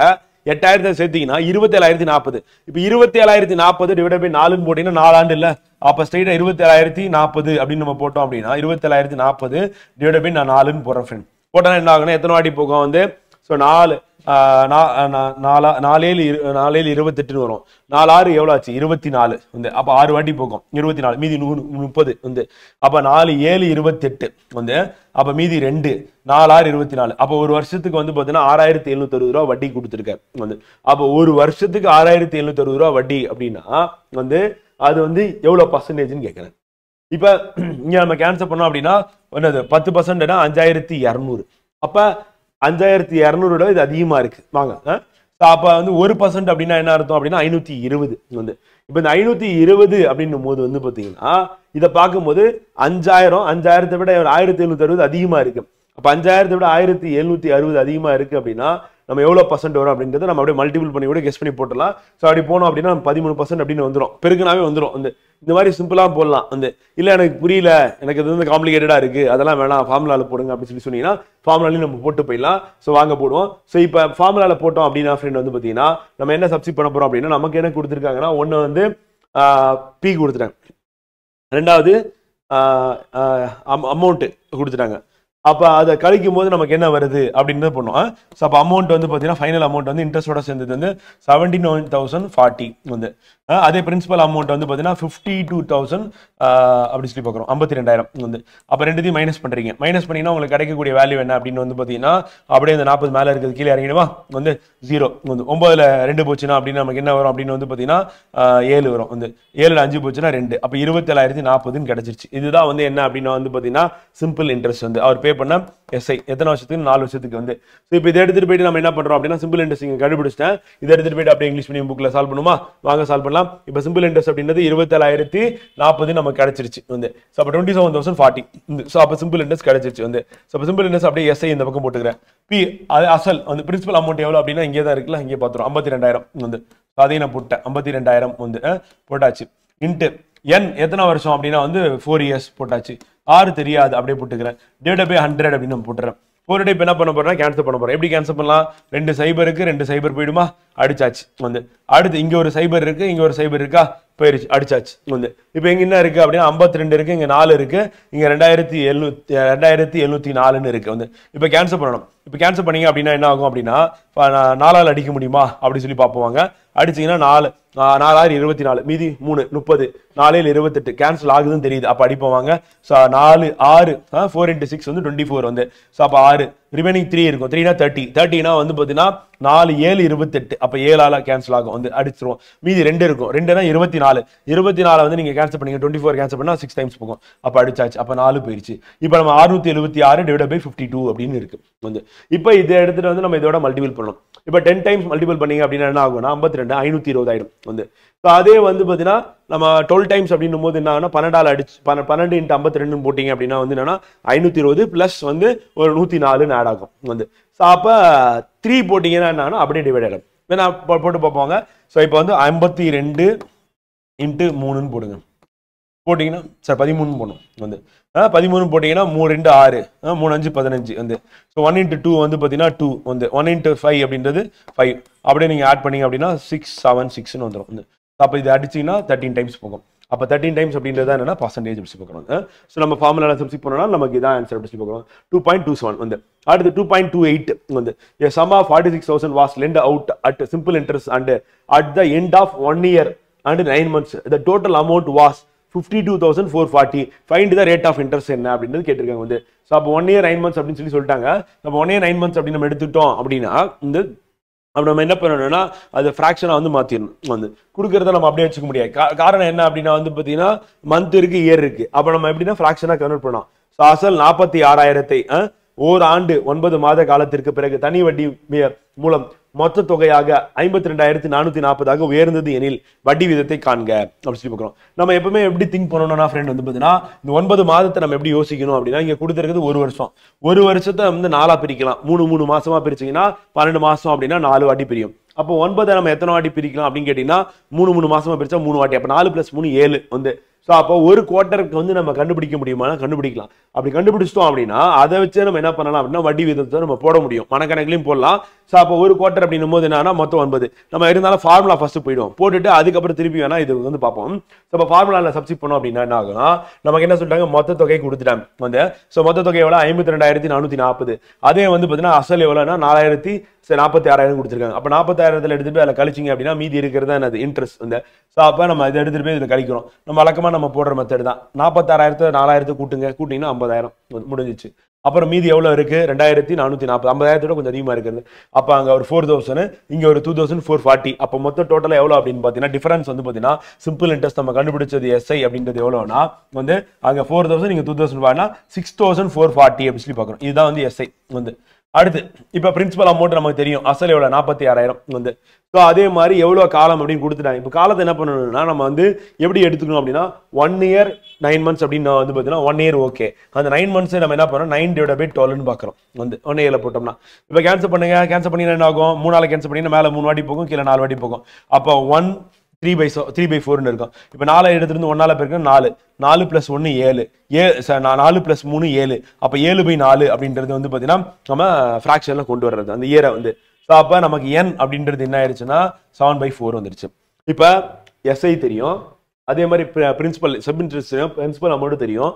[SPEAKER 2] 8,000 சேர்த்தீங்கன்னா 27,040 இப்போ 27,040 டிவைட் பை 4ன்னு போட்டீங்கன்னா 4 ஆண்டு இல்லை அப்போ ஸ்ட்ரைட்டா 27,040 அப்படின்னு நம்ம போட்டோம் அப்படின்னா 27,040 டிவைட் பை நான் 4ன்னு போடுறேன் ஃப்ரெண்ட் போட்டோன்னா என்ன ஆகுனா எத்தனை வாட்டி போகும் வந்து ஸோ 4 28 வரும் 4 எவ்வளோ ஆச்சு 24 வந்து அப்போ 6 வாட்டி போகும் 24 மீதி 30 வந்து அப்போ 4 7 28 வந்து அப்போ மீதி 2 4 6 24 அப்போ ஒரு வருஷத்துக்கு வந்து பார்த்தீங்கன்னா 6,760 ரூபா வட்டி கொடுத்துருக்காரு வந்து அப்போ ஒரு வருஷத்துக்கு 6,760 ரூபா வட்டி அப்படின்னா வந்து அது வந்து எவ்வளோ பர்சன்டேஜ்னு கேட்குறேன் இப்போ இங்கே நம்ம கேன்சல் பண்ணோம் அப்படின்னா என்னது 10% 5200. அப்போ 5200 இது அதிகமாக இருக்கு வாங்க. அப்போ வந்து 1% அப்படின்னா என்ன அர்த்தம் அப்படின்னா 520 வந்து. இப்போ இந்த 520 அப்படின்னும் போது வந்து பார்த்தீங்கன்னா இதை பார்க்கும்போது 5000 விட 1760 அதிகமாக இருக்கு. அப்போ 5000 விட 1760 அதிகமாக இருக்கு அப்படின்னா நம்ம எவ்வளோ பர்சன்ட் வரும் அப்படின்றத நம்ம அப்படியே மல்டிபிள் பண்ணி கூட கெஸ் பண்ணி போட்டுடலாம். ஸோ அப்படி போனோம் அப்படின்னா நம்ம 13% அப்படின்னு வந்துடும், பெருக்குனாவே வந்துடும். வந்து இந்த மாதிரி சிம்பிளாக போடலாம். வந்து இல்லை எனக்கு புரியல, எனக்கு இது வந்து காம்ப்ளிகேட்டடாக இருக்கு, அதெல்லாம் வேணாம் ஃபார்முலாவில் போடுங்க அப்படின்னு சொன்னீங்கன்னா ஃபார்முலாலையும் நம்ம போட்டு போயிடலாம். ஸோ வாங்க போடுவோம். ஸோ இப்போ ஃபார்முலாவில் போட்டோம் அப்படின்னா ஃப்ரெண்ட் வந்து பார்த்தீங்கன்னா நம்ம என்ன சப்ஸ்டிட் பண்ண போறோம் அப்படின்னா நமக்கு என்ன கொடுத்துருக்காங்கன்னா ஒன்று வந்து பி கொடுத்துட்டாங்க, ரெண்டாவது அமௌண்ட் கொடுத்துட்டாங்க. அப்போ அதை கழிக்கும் போது நமக்கு என்ன வருது அப்படின்னு பண்ணுவோம். ஸோ அப்போ அமௌண்ட் வந்து பார்த்தீங்கன்னா ஃபைனல் அமௌண்ட் வந்து இன்ட்ரெஸ்டோட சேர்ந்தது வந்து 79,040 வந்து. அதே பிரின்சிபல் அமௌண்ட் வந்து பார்த்தீங்கன்னா 52,000 அப்படி சொல்லி பார்க்குறோம், 52,000 வந்து. அப்போ ரெண்டுத்தையும் மைனஸ் பண்ணுறீங்க. மைனஸ் பண்ணிங்கன்னா உங்களுக்கு கிடைக்கக்கூடிய வேல்யூ என்ன அப்படின்னு வந்து பார்த்தீங்கன்னா அப்படியே இந்த 40 மேலே இருக்குது கீழே இறங்கிடுமா வந்து 0 வந்து. 9ல் 2 போச்சுன்னா அப்படின்னு நமக்கு என்ன வரும் அப்படின்னு வந்து பார்த்தீங்கன்னா 7 வரும் வந்து. 7ல் 5 போச்சுன்னா 2, அப்போ 27,040 கிடைச்சிருச்சு. இதுதான் வந்து என்ன அப்படின்னா வந்து பார்த்தீங்கன்னா சிம்பிள் இன்ட்ரெஸ்ட் வந்து அவர் பே பண்ண எஸ்ஐ எத்தனை வருஷத்துக்கு 4 வருஷத்துக்கு வந்து. ஸோ இப்போ இதை எடுத்துட்டு போயிட்டு நம்ம என்ன பண்றோம் அப்படின்னா சிம்பிள் இன்ட்ரெஸ்ட் இங்கே கண்டுபிடிச்சிட்டேன். இதை எடுத்துட்டு போயிட்டு அப்படியே இங்கிலீஷ் மீடியம் புக்ல சால்வ் பண்ணுமா, வாங்க சால்வ் பண்ணலாம். இப்போ சிம்பிள் இன்ட்ரெஸ்ட் அப்படின்றது 27,040 நமக்கு கிடைச்சிருச்சு வந்து. ஸோ அப்போ 27,040. ஸோ அப்போ சிம்பிள் இன்ட்ரெஸ்ட் கிடைச்சிருச்சு வந்து. ஸோ அப்போ சிம்பிள் இன்ட்ரெஸ்ட் அப்படியே எஸ்ஐ இந்த பக்கம் போட்டுக்கிறேன். பி அது அசல் வந்து பிரின்சிபல் அமௌண்ட் எவ்வளோ அப்படின்னா இங்கே தான் இருக்குல்ல, இங்கே பார்த்துரும் 52,000 வந்து. அதையும் நான் போட்டேன் 52,000 வந்து போட்டாச்சு. இன்ட்டு என் எத்தனை வருஷம் அப்படின்னா வந்து 4 years போட்டாச்சு. 6 தெரியாது அப்படியே போட்டுக்கிறேன். டிவைட் பை 100 அப்படின்னு நம்ம போட்டுறேன். ஒரு டைப் என்ன பண்ண போறோம்னா கேன்சல் பண்ண போறோம். எப்படி கேன்சல் பண்ணலாம், 2 சைபருக்கு 2 சைபர் போயிடுமா, அடிச்சாச்சு வந்து. அடுத்து இங்க ஒரு சைபர் இருக்கு, இங்க ஒரு சைபர் இருக்கா, போயிருச்சு, அடிச்சாச்சு வந்து. இப்போ இங்க என்ன இருக்கு அப்படின்னா 52 இருக்கு, இங்க 4 இருக்கு, இங்க 2704 இருக்கு வந்து. இப்போ கேன்சல் பண்ணணும். இப்போ கேன்சல் பண்ணீங்க அப்படின்னா என்ன ஆகும் அப்படின்னா 4ஆல் அடிக்க முடியுமா அப்படி சொல்லி பார்ப்போங்க. அடிச்சீங்கன்னா 4 4,624 மீதி 3 30 4 28 கேன்சல் ஆகுதுன்னு தெரியுது. அப்போ அடிப்போவாங்க. ஸோ 4 6 4 × 6 வந்து 24 வந்து. ஸோ அப்போ 6 ரிமைனிங் 3 இருக்கும். 3னா 30 30னா வந்து பார்த்தீங்கன்னா 4 7 28. அப்போ 7ஆல கேன்சல் ஆகும் வந்து அடிச்சிருவோம். மீதி 2 இருக்கும். 2னா 24 24 வந்து நீங்க கேன்சல் பண்ணீங்க 24 கேன்சல் பண்ணா 6 டைம்ஸ் போகும். அப்போ அடிச்சாச்சு. அப்போ 4 போயிடுச்சு. இப்போ நம்ம 676 டிவைட் பை 52 அப்படின்னு இருக்கு வந்து. இப்போ இதை எடுத்துட்டு வந்து நம்ம இதோட மல்டிபிள் பண்ணணும். இப்போ 10 டைம்ஸ் மல்டிபிள் பண்ணீங்க அப்படின்னா என்ன ஆகும்னா 52 520 வந்து. ஸோ அதே வந்து பார்த்தீங்கன்னா நம்ம 12 டைம்ஸ் அப்படின்னும் போது என்ன ஆகுனா 12ஆல் அடிச்சு 12 × 52 போட்டிங்க அப்படின்னா வந்து என்னன்னா 520 ப்ளஸ் வந்து ஒரு 104 ஆட் ஆகும் வந்து. ஸோ அப்போ 3 போட்டிங்கன்னா என்னன்னா அப்படியே டிவைட் ஆகிடும். வேணா போட்டு பார்ப்போங்க. ஸோ இப்போ வந்து 52 × 3 போடுங்க. போட்டிங்கன்னா சார் 13 போடணும் வந்து. 13 போட்டிங்கன்னா 3 × 6 3 5 15 வந்து. ஸோ 1 × 2 வந்து பார்த்தீங்கன்னா 2 வந்து. 1 × 5 அப்படின்றது 5 அப்படியே நீங்கள் ஆட் பண்ணீங்க அப்படின்னா 6 7 6ன்னு வந்துடும் வந்து. அப்போ இது அடிச்சிங்கன்னா 13 டைம்ஸ் போகும். அப்போ 13 டைம்ஸ் அப்படின்றது என்னன்னா பர்சன்டேஜ் அப்படி பார்க்குறோம். ஸோ நம்ம ஃபார்முலா சப்ஸ்டிட் பண்ணோம்னா நமக்கு இதான் ஆன்சர் அப்படி பார்க்குறோம். 2.27 வந்து. அடுத்து 2.28 வந்து. A sum of 46,000 was lent out at simple interest and at the end of 1 year and 9 months the total amount was 52,440. Find the rate of interest என்ன அப்படின்றது கேட்டிருக்காங்க வந்து. ஸோ அப்போ 1 year 9 months அப்படின்னு சொல்லிட்டாங்க. நம்ம 1 year 9 months அப்படின்னு நம்ம எடுத்துட்டோம் அப்படின்னா இந்த அப்போ நம்ம என்ன பண்ணணும்னா அது ஃப்ராக்ஷனாக வந்து மாற்றிடணும் வந்து. கொடுக்குறத நம்ம அப்படியே வச்சுக்க முடியாது. காரணம் என்ன அப்படின்னா வந்து பார்த்தீங்கன்னா மந்த் இருக்கு இயர் இருக்கு. அப்போ நம்ம எப்படின்னா ஃப்ராக்ஷனாக கன்வெர்ட் பண்ணோம். ஸோ அசல் 46,000 ஓராண்டு 9 மாத காலத்திற்கு பிறகு தனி வட்டி மூலம் மொத்த தொகையாக 52,440 உயர்ந்தது எனில் வட்டி விதத்தை காண்க அப்படி சொல்லி பார்க்குறோம். நம்ம எப்பவுமே எப்படி திங்க் பண்ணணும்னா ஃப்ரெண்ட் வந்து பார்த்தீங்கன்னா இந்த 9 மாதத்தை நம்ம எப்படி யோசிக்கணும் அப்படின்னா இங்கே கொடுத்துருக்கிறது 1 வருஷம். 1 வருஷத்தை வந்து 4ஆக பிரிக்கலாம். 3 மாசமா பிரிச்சிங்கன்னா 12 மாசம் அப்படின்னா 4 வாட்டி பிரியும். அப்போ 9 நம்ம எத்தனை வாட்டி பிரிக்கலாம் அப்படின்னு கேட்டீங்கன்னா 3 மாசமா பிரிச்சா 3 வாட்டி. அப்போ 4 + 3 7 வந்து. ஸோ அப்போ ஒரு குவார்ட்டருக்கு வந்து நம்ம கண்டுபிடிக்க முடியுமா, கண்டுபிடிக்கலாம். அப்படி கண்டுபிடிச்சிட்டோம் அப்படின்னா அதை வச்சு நம்ம என்ன பண்ணலாம் அப்படின்னா வட்டி விதத்தை நம்ம போட முடியும், மனக்கணக்கிலையும் போடலாம். ஸோ அப்போ ஒரு குவார்ட்டர் அப்படின்னும் போது என்னன்னா மொத்தம் 9. நம்ம இருந்தாலும் ஃபார்முலா ஃபர்ஸ்ட் போயிடும், போட்டுட்டு அதுக்கப்புறம் திருப்பி வேணா இது வந்து பார்ப்போம். ஸோ இப்போ ஃபார்முலாவில் சப்ஸ்டிட் பண்ணோம் அப்படின்னா என்ன ஆகும்னா நமக்கு என்ன சொல்லிட்டாங்க மொத்த தொகை கொடுத்துட்டாங்க வந்து. ஸோ மொத்த தொகை எவ்வளோ 52,440. அதே வந்து பார்த்தீங்கன்னா அசல் எவ்வளோனா 46,000 கொடுத்துருக்காங்க. அப்போ 40,000 எடுத்துட்டு அதில் கழிச்சிங்க அப்படின்னா மீதி இருக்கிறது என்னது இன்ட்ரெஸ்ட் வந்து. ஸோ அப்போ நம்ம இதை எடுத்துட்டு போய் இதில் கழிக்கிறோம். நம்ம வழக்கமாக நம்ம போடுற மெத்தட் தான். 46,000 4,000 கூட்டுங்க, கூட்டிங்கன்னா 50,000 முடிஞ்சிச்சு. அப்புறம் மீதி எவ்வளவு இருக்கு 2440 50,000 கொஞ்சம் அதிகமா இருக்குது அப்ப அங்க ஒரு 4000 இங்க ஒரு 2440 அப்ப மொத்த டோட்டலா எவ்வளவு அப்படின்னு பாத்தீங்கன்னா டிஃபரன்ஸ் வந்து பாத்தீங்கன்னா சிம்பிள் இன்ட்ரெஸ்ட் நம்ம கண்டுபிடிச்சது எஸ்ஐ அப்படின்றது எவ்வளவுனா வந்து அங்க 4000 நீங்க 2000 வாங்கினா 6440 அப்படி சொல்லி பாக்குறோம் இதுதான் வந்து எஸ்ஐ வந்து அடுத்து இப்ப பிரின்சிபல் அமௌண்ட் நமக்கு தெரியும் அசல் எவ்வளவு 46,000 வந்து ஸோ அதே மாதிரி எவ்வளவு காலம் அப்படின்னு கொடுத்துட்டாங்க இப்போ காலத்தை என்ன பண்ணணும்னா நம்ம வந்து எப்படி எடுத்துக்கணும் அப்படின்னா 1 year 9 months அப்படின்னு வந்து பார்த்தீங்கன்னா 1 year ஓகே அந்த 9 months நம்ம என்ன பண்ணோம் 9/12 பார்க்குறோம் வந்து 1 yearல போட்டோம்னா இப்போ கேன்சல் பண்ணுங்க கேன்சல் பண்ணி என்ன ஆகும் 3 நாள் கேன்சல் பண்ணி மேலே 3 வாட்டி போகும் கீழே 4 வாட்டி போகும் அப்போ 3/4 இருக்கும் இப்போ 4 எடுத்துருந்து 1 நாள் பெருக்க 4 4 + 1 7 4 + 3 7 அப்போ 7/4 அப்படின்றது வந்து பார்த்தீங்கன்னா நம்ம ஃப்ராக்ஷன்ல கொண்டு வர்றது அந்த இயரை வந்து ஸோ அப்போ நமக்கு n அப்படின்றது என்ன ஆயிடுச்சுன்னா 7/4 வந்துருச்சு இப்போ எஸ்ஐ தெரியும் அதே மாதிரி பிரின்சிபல் சப் இன்ட்ரெஸ்ட் தெரியும் பிரின்சிபல் அமௌண்ட் தெரியும்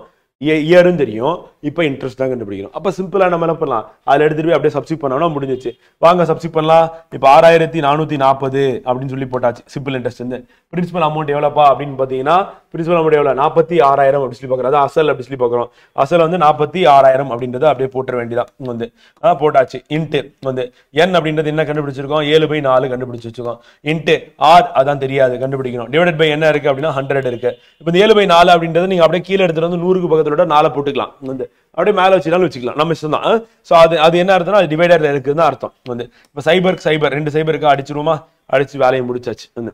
[SPEAKER 2] இயரும் தெரியும் இப்போ இன்ட்ரெஸ்ட் தான் கண்டுபிடிக்கணும் அப்போ சிம்பிளா நம்ம என்ன பண்ணலாம் அதில் எடுத்துட்டு போய் அப்படியே சப்ஸ்டிட் பண்ணோம்னா முடிஞ்சிச்சு வாங்க சப்ஸ்டிட் பண்ணலாம் இப்போ 6440 அப்படின்னு சொல்லி போட்டாச்சு சிம்பிள் இன்ட்ரெஸ்ட் வந்து பிரின்சிபல் அமௌண்ட் எவ்வளோப்பா அப்படின்னு பார்த்தீங்கன்னா பிரின்சிபல் அமௌண்ட் எவ்வளோ 46,000 அப்படி சொல்லி பார்க்குறோம் அதான் அசல் அப்படி சொல்லி பார்க்குறோம் அசல் வந்து 46,000 அப்படின்றத அப்படியே போட்டுற வேண்டியதான் வந்து போட்டாச்சு இன்ட்டு வந்து n அப்படின்றது என்ன கண்டுபிடிச்சிருக்கோம் 7/4 கண்டுபிடிச்சு வச்சுக்கோம் இன்ட்டு ஆர் அதான் தெரியாது கண்டுபிடிக்கணும் டிவைடட் பை என்ன இருக்கு அப்படின்னா 100 இருக்கு இப்போ இந்த 7/4 அப்படின்றது நீங்க அப்படியே கீழே எடுத்துட்டு வந்து 100க்கு பக்கத்துல 4 போட்டுக்கலாம் வந்து அப்படியே மேலே வச்சுனாலும் வச்சுக்கலாம் நம்ம இஷ்டம் தான் ஸோ அது என்ன அர்த்தம்னா அது டிவைடர்ல இருக்குன்னு அர்த்தம் வந்து இப்போ சைபருக்கு சைபர் 2 சைபருக்கு அடிச்சிருவோமா அடிச்சு வேலையை முடிச்சாச்சு வந்து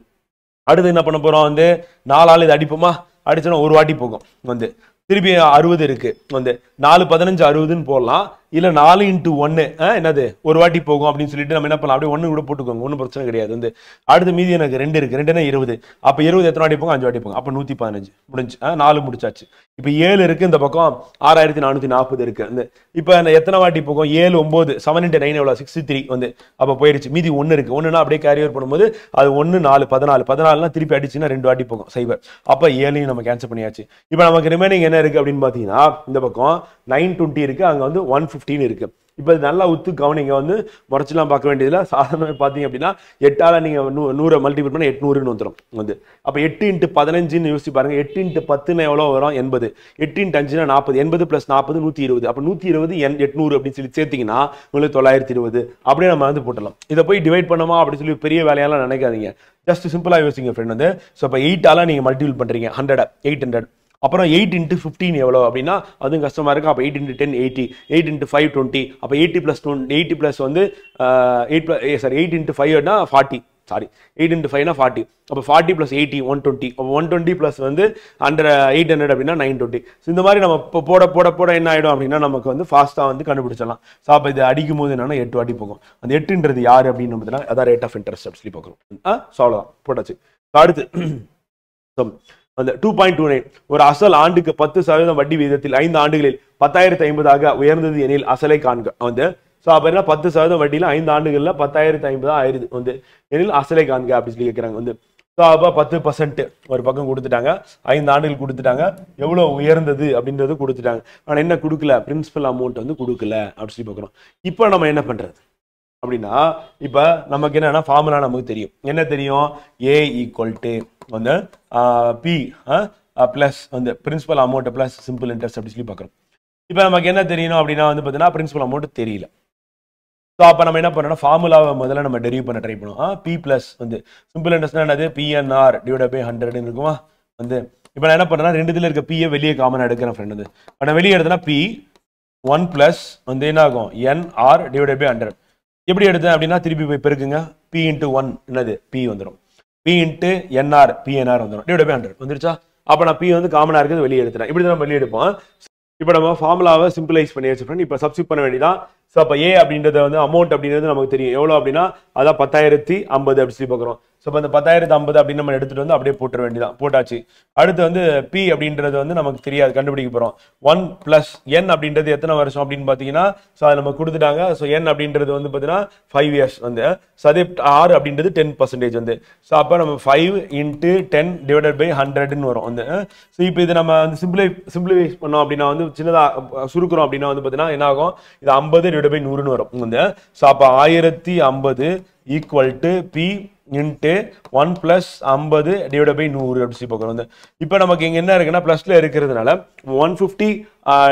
[SPEAKER 2] அடுத்து என்ன பண்ண போறோம் வந்து 4 ஆள் இது அடிப்போமா அடிச்சோன்னா ஒரு வாட்டி போகும் வந்து திருப்பி 60 இருக்கு வந்து 4 15 60ன்னு போடலாம் இல்ல 4 × 1 என்னது ஒரு வாட்டி போகும் அப்படின்னு சொல்லிட்டு நம்ம என்ன பண்ணலாம் அப்படியே 1 கூட போட்டுக்கோங்க ஒன்றும் பிரச்சனை கிடையாது வந்து அடுத்து மீதி எனக்கு 2 இருக்கு 2ன்னா 20 அப்போ 20 எத்தனை வாட்டி போகும் 5 வாட்டி போகும் அப்போ 115 முடிஞ்சு 4 முடிச்சாச்சு இப்போ 7 இருக்கு இந்த பக்கம் 6440 இருக்கு வந்து இப்போ எத்தனை வாட்டி போகும் 7 9 7 × 9 எவ்வளோ 63 வந்து அப்போ போயிருச்சு மீதி 1 இருக்கு 1னா அப்படியே கேரியர் பண்ணும்போது அது 1 4 14 திருப்பி அடிச்சுன்னா 2 வாட்டி போகும் சைபர் அப்போ 7ஐயும் நம்ம கேன்சல் பண்ணியாச்சு இப்போ நமக்கு ரிமைனிங் என்ன இருக்கு அப்படின்னு பார்த்தீங்கன்னா இந்த பக்கம் 920 இருக்கு அங்க வந்து 115 இருக்கு இப்போ இது நல்லா உத்து கவனிங்க வந்து முறைச்சலாம் பார்க்க வேண்டியதுல சாதாரணமாக பார்த்தீங்க அப்படின்னா 8ஆல நீங்க 100 மல்டிபிள் பண்ண 800ன்னு வந்துடும் வந்து அப்போ 8 × 15ன்னு யோசிச்சு பாருங்க 8 × 10 எவ்வளோ வரும் 80 8 × 5னா 40 80 + 40 120 அப்போ 120 800 அப்படின்னு சொல்லி சேர்த்தீங்கன்னா உங்களுக்கு 920 அப்படியே நம்ம வந்து போட்டலாம் இதை போய் டிவைட் பண்ணோமா அப்படின்னு சொல்லி பெரிய வேலையெல்லாம் நினைக்காதீங்க ஜஸ்ட் சிம்பிளா யோசிங்க ஃப்ரெண்ட் வந்து ஸோ இப்போ 8ஆல நீங்க மல்டிபிள் பண்றீங்க 800 அப்புறம் 8 × 15 எவ்வளோ அப்படின்னா அதுவும் கஷ்டமா இருக்கு அப்போ 8 × 10 80 8 × 5 20 அப்போ 80 + வந்து 8 × 5 40 சாரி 8 × 5 40 அப்போ 40 + 80 120 அப்போ 120 + வந்து 800 அப்படின்னா 920 ஸோ இந்த மாதிரி நம்ம இப்போ போட என்ன ஆயிடும் அப்படின்னா நமக்கு வந்து ஃபாஸ்ட்டாக வந்து கண்டுபிடிச்சிடலாம் ஸோ அப்போ இது அடிக்கும் போது என்னன்னா 8 வாட்டி போகும் அந்த 8ன்றது யார் அப்படின்னு பார்த்தீங்கன்னா அதான் ரேட் ஆஃப் இன்ட்ரெஸ்ட் அப்படி சொல்லி பார்க்குறோம் ஸோ அவ்வளோதான் போட்டாச்சு அடுத்து அந்த 2.29 ஒரு அசல் ஆண்டுக்கு 10% வட்டி விகிதத்தில் 5 ஆண்டுகளில் 10,050 உயர்ந்தது எனில் அசலை காண்க வந்து ஸோ அப்போ என்ன 10% வட்டியில் 5 ஆண்டுகளில் 10,050 ஆயிருது வந்து எனில் அசலை காண்க அப்படி சொல்லி கேட்குறாங்க வந்து ஸோ அப்போ 10% ஒரு பக்கம் கொடுத்துட்டாங்க 5 ஆண்டுகள் கொடுத்துட்டாங்க எவ்வளோ உயர்ந்தது அப்படின்றது கொடுத்துட்டாங்க ஆனால் என்ன கொடுக்கல பிரின்சிபல் அமௌண்ட் வந்து கொடுக்கல அப்படி சொல்லி பார்க்குறோம் இப்போ நம்ம என்ன பண்றது அப்படின்னா இப்போ நமக்கு என்னன்னா ஃபார்முலா நமக்கு தெரியும் என்ன தெரியும் A = வந்து P ப்ளஸ் வந்து principal amount plus simple interest அப்படி சொல்லி பார்க்குறோம் இப்போ நமக்கு என்ன தெரியணும் அப்படின்னா வந்து பார்த்தீங்கன்னா பிரின்சிபல் அமௌண்ட் தெரியல ஸோ அப்போ நம்ம என்ன பண்ணோம்னா ஃபார்முலாவை முதல்ல நம்ம டெரிவ் பண்ண ட்ரை பண்ணுவோம் P ப்ளஸ் வந்து சிம்பிள் இன்ட்ரெஸ்ட்னா என்னது PNR / 100 இருக்குமா வந்து இப்போ நான் என்ன பண்ணுறேன்னா ரெண்டுத்துல இருக்க P வெளியே காமனாக எடுக்கிறேன் ஃப்ரெண்ட் வந்து நான் வெளியே எடுத்தேன்னா P 1 + வந்து என்ன ஆகும் NR / 100 எப்படி எடுத்தேன் அப்படின்னா திருப்பி போய் பெருக்குங்க P × 1 என்னது P வந்துடும் P × NR PNR வந்துடும் / 100 வந்துருச்சா அப்போ நான் P வந்து காமனாக இருக்குது வெளியே எடுத்துறேன் இப்படி தான் நம்ம வெளியே எடுப்போம் இப்போ நம்ம ஃபார்முலாவை சிம்பிளைஸ் பண்ணி வச்சுப்போம் இப்போ சப்ஸ்டிட் பண்ண வேண்டியதான் ஸோ அப்போ A அப்படின்றது வந்து அமௌண்ட் அப்படின்றது நமக்கு தெரியும் எவ்வளோ அப்படின்னா அதான் 10,050 அப்படி சொல்லி பார்க்குறோம் ஸோ இப்போ அந்த 10,050 அப்படின்னு நம்ம எடுத்துட்டு வந்து அப்படியே போட்டுற வேண்டியதான் போட்டாச்சு அடுத்து வந்து P அப்படின்றது வந்து நமக்கு தெரியாது கண்டுபிடிக்க போகிறோம் 1 + N அப்படின்றது எத்தனை வருஷம் அப்படின்னு பார்த்தீங்கன்னா ஸோ அதை நம்ம கொடுத்துட்டாங்க ஸோ N அப்படின்றது வந்து பார்த்தீங்கன்னா 5 years வந்து ஸோ அதே R அப்படின்றது 10% வந்து ஸோ அப்போ நம்ம 5 × 10 / 100ன்னு வரும் வந்து ஸோ இப்போ இது நம்ம வந்து சிம்பிளிஃபை பண்ணோம் அப்படின்னா வந்து சின்னதாக சுருக்கிறோம் அப்படின்னா வந்து பார்த்தீங்கன்னா என்ன ஆகும் இது 50 / 100ன்னு வரும் வந்து ஸோ அப்போ 1050 = P இன்ட்டு 1 + 50 டிவைட் பை 100 அப்படி சொல்லி பார்க்குறோம். இப்போ நமக்கு இங்கே என்ன இருக்குன்னா ப்ளஸில் இருக்கிறதுனால 150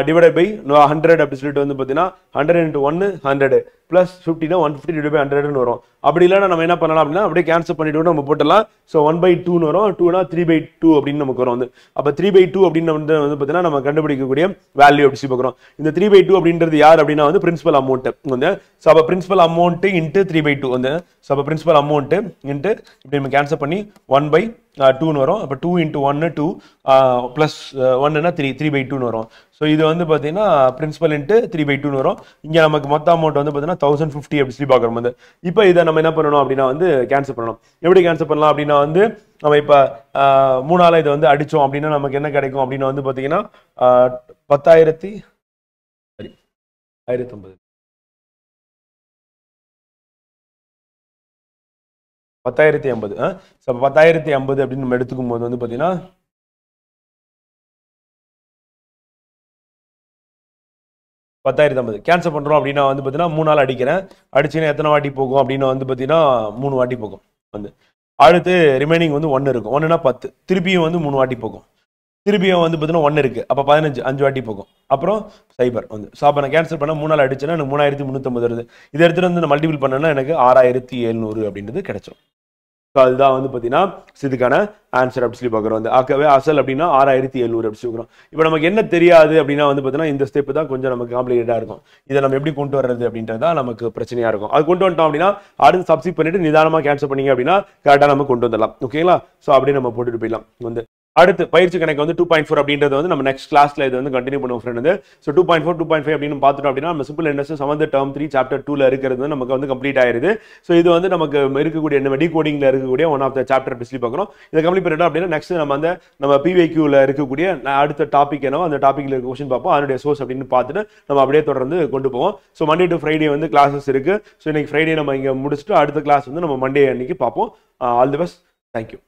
[SPEAKER 2] டிவைட் பை 100 அப்படி சொல்லிட்டு வந்து பார்த்தீங்கன்னா 100 × 1 100 ப்ளஸ் 50 150 டிவைட் பை 100ன்னு வரும். அப்படி இல்லைன்னா நம்ம என்ன பண்ணலாம் அப்படின்னா அப்படியே கேன்சல் பண்ணிட்டு நம்ம போட்டலாம். ஸோ 1/2 வரும். 2னா 3/2 அப்படின்னு நமக்கு வரும். அப்போ 3/2 அப்படின்னு வந்து பார்த்தீங்கன்னா நம்ம கண்டுபிடிக்கக்கூடிய வேல்யூ அப்படி சொல்லி பார்க்குறோம். இந்த 3/2 அப்படின்றது யார் அப்படின்னா வந்து பிரின்சிபல் அமௌண்ட் வந்து. ஸோ அப்போ பிரின்சிபல் அமௌண்ட் இன்ட்டு 3/2 வந்து. ஸோ அப்போ பிரின்சிபல் அமௌண்ட் இன்ட்டு இப்படி நம்ம கேன்சல் பண்ணி 1/2 வரும். அப்போ 2 × 1 2 ப்ளஸ் 1னா 3/2 வரும். ஸோ இது வந்து பார்த்தீங்கன்னா பிரின்சிபல் இன்ட்டு 3/2 வரும். இங்கே நமக்கு மொத்த அமௌண்ட் வந்து பார்த்தீங்கன்னா 1050 அப்படி சொல்லி பார்க்குறோம் வந்து. இப்போ இதை நம்ம என்ன பண்ணணும் அப்படின்னா வந்து கேன்சல் பண்ணணும். எப்படி கேன்சல் பண்ணலாம் அப்படின்னா வந்து நம்ம இப்போ 3ஆல் இதை வந்து அடித்தோம் அப்படின்னா நமக்கு என்ன கிடைக்கும் அப்படின்னா வந்து பார்த்தீங்கன்னா 10,050 10,050. ஸோ 10,050 அப்படின்னு நம்ம எடுத்துக்கும் போது வந்து பார்த்தீங்கன்னா 10,050 கேன்சல் பண்ணுறோம் அப்படின்னா வந்து பார்த்தீங்கன்னா 3ஆல் அடிக்கிறேன். அடிச்சுன்னா எத்தனை வாட்டி போகும் அப்படின்னா வந்து பார்த்தீங்கன்னா 3 வாட்டி போகும் வந்து. அடுத்து ரிமைனிங் வந்து 1 இருக்கும். 1னா 10 திருப்பியும் வந்து 3 வாட்டி போகும். திருப்பியும் வந்து பார்த்தீங்கன்னா 1 இருக்குது. அப்போ 15 5 வாட்டி போகும். அப்புறம் 0 வந்து. ஸோ அப்போ நான் கேன்சல் பண்ணால் 3ஆல் அடிச்சேன்னா எனக்கு 3350 வருது. இதை எடுத்துகிட்டு வந்து நான் மல்டிபிள் பண்ணேன்னா எனக்கு 6700 அப்படின்றது கிடைச்சிடும். ஸோ அதுதான் வந்து பார்த்தீங்கன்னா இதுக்கான ஆன்சர் அப்படி சொல்லி பார்க்குறோம். வந்து ஆக்கவே அசல் அப்படின்னா 6700 அப்படி சொல்லுறோம். இப்போ நமக்கு என்ன தெரியாது அப்படின்னா வந்து பார்த்தீங்கன்னா இந்த ஸ்டெப் தான் கொஞ்சம் நமக்கு காம்ப்ளிகேட்டாக இருக்கும். இதை நம்ம எப்படி கொண்டு வர்றது அப்படின்றது தான் நமக்கு பிரச்சனையாக இருக்கும். அது கொண்டு வந்துட்டோம் அப்படின்னா அடுத்து சப்ஸ்டிட் பண்ணிட்டு நிதானமாக கேன்சல் பண்ணீங்க அப்படின்னா கரெக்டாக நம்ம கொண்டு வந்துடலாம். ஓகேங்களா? ஸோ அப்படியே நம்ம போட்டுட்டு போயிடலாம். வந்து அடுத்து பயிற்சி கணக்கு வந்து 2.4 அப்படின்றது வந்து நம்ம நெக்ஸ்ட் கிளாஸ்ல இது வந்து கண்டினியூ பண்ணுவோம் ஃப்ரெண்ட். வந்து ஸோ 2.4 2.5 அப்படின்னு பார்த்துட்டோம் அப்படின்னா நம்ம சிம்பிள் இன்ட்ரெஸ்ட் சமந்த டேர்ம் 3 சாப்டர் 2ல இருக்கிறது வந்து நமக்கு வந்து கம்ப்ளீட் ஆயிருது. ஸோ இது வந்து நமக்கு இருக்கக்கூடிய நம்ம டிகோடிங்ல இருக்கக்கூடிய ஒன் ஆஃப் த சாப்டர் டிஸ்லி பார்க்குறோம். இதை கம்ப்ளீட் பண்ணிட்டோம் அப்படின்னா நெக்ஸ்ட் நம்ம பிவைக்யூல இருக்கக்கூடிய அடுத்த டாபிக் என்னவோ அந்த டாபிக்ல இருக்க கொஸ்டின் பார்ப்போம். அதனுடைய சோர்ஸ் அப்படின்னு பார்த்துட்டு நம்ம அப்படியே தொடர்ந்து கொண்டு போவோம். ஸோ மண்டே டு ஃப்ரைடே வந்து கிளாஸஸ் இருக்கு. ஸோ இன்னைக்கு ஃப்ரைடே நம்ம இங்கே முடிச்சுட்டு அடுத்த கிளாஸ் வந்து நம்ம மண்டே அன்னைக்கு பார்ப்போம். All the best. தேங்க்யூ.